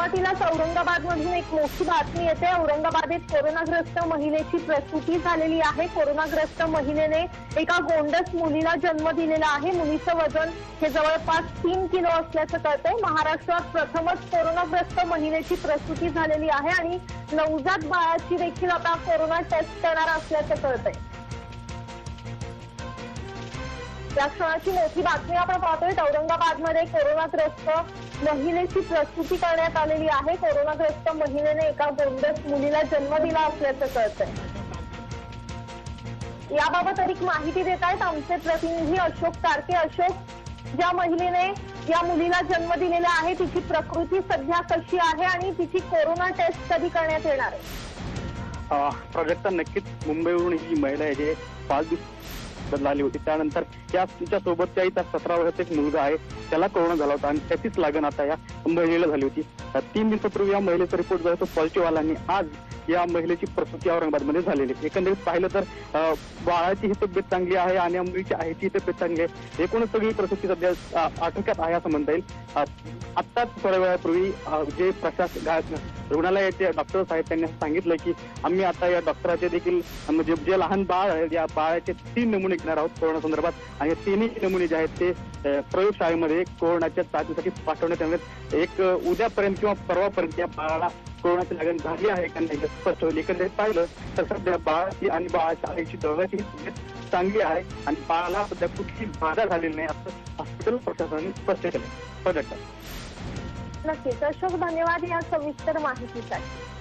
सुरुवातीलाच औरंगाबादमधून एक मोठी बातमी येते। औरंगाबादेत कोरोनाग्रस्त महिलेची प्रसूती झालेली आहे। कोरोनाग्रस्त महिलेने एका गोंडस मुलीला जन्म दिलेला आहे। मुलीचं वजन हे जवळपास 3 किलो असल्याचं कळतंय। महाराष्ट्रात प्रथमच कोरोनाग्रस्त महिलेची प्रसूती झालेली आहे आणि नवजात बाळाची देखील आता कोरोना टेस्ट करणार असल्याचं कळतंय। या क्षणाची मोठी बातमी आपण पाहतोय। औरंगाबादमध्ये कोरोनाग्रस्त महिलेची प्रसूती करण्यात आलेली आहे। कोरोनाग्रस्त महिलेने एका गोंडस मुलीला जन्म दिला असल्याचं कळतंय। याबाबत अधिक माहिती देत आहेत आमचे प्रतिनिधी अशोक तारके। अशोक, ज्या महिलेने या मुलीला जन्म दिलेला आहे तिची प्रकृती सध्या कशी आहे आणि तिची कोरोना टेस्ट कधी करण्यात येणार आहे? प्राजक्ता, नक्कीच मुंबईवरून ही महिला आहे जे 5 दिवस बदलाली होती। त्यानंतर तिच्या सोबतच्याही 17 वर्षाचा एक मुलगा आहे, त्याला कोरोना झाला होता आणि त्याचीच लागण आता या महिलेला झाली होती। 3 दिवसापूर्वी या महिलेचा रिपोर्ट जो तो पॉझिटिव्ह आला आणि आज या महिलेची प्रसूती औरंगाबादमध्ये झालेली आहे। एकंदरीत पाहिलं तर बाळाची ही तब्येत चांगली आहे आणि या मुलीची आईची तब्येत चांगली आहे। एकूणच सगळी प्रसूती सध्या आटोक्यात आहे असं म्हणता येईल। आत्ताच थोड्या वेळापूर्वी जे रुग्णालयाचे डॉक्टर्स आहेत त्यांनी सांगितलं की आम्ही आता या डॉक्टराचे देखील म्हणजे जे लहान बाळ आहे या बाळाचे 3 नमुने घेणार आहोत कोरोना संदर्भात आणि 3ही नमुने जे आहेत ते प्रयोगशाळेमध्ये कोरोनाच्या चाचणीसाठी पाठवण्यात येणार। एक उद्यापर्यंत किंवा परवापर्यंत या बाळाला कोरोनाची लागण झाली आहे का नाही स्पष्ट होईल। एकंदरीत पाहिलं तर सध्या बाळाची आणि बाळाच्या आईची दोघांची तब्येत चांगली आहे आणि बाळाला सध्या कुठलीही बाधा झालेली नाही असं हॉस्पिटल प्रशासनाने स्पष्ट केलं। नक्कीच अशोक, धन्यवाद या सविस्तर माहितीसाठी।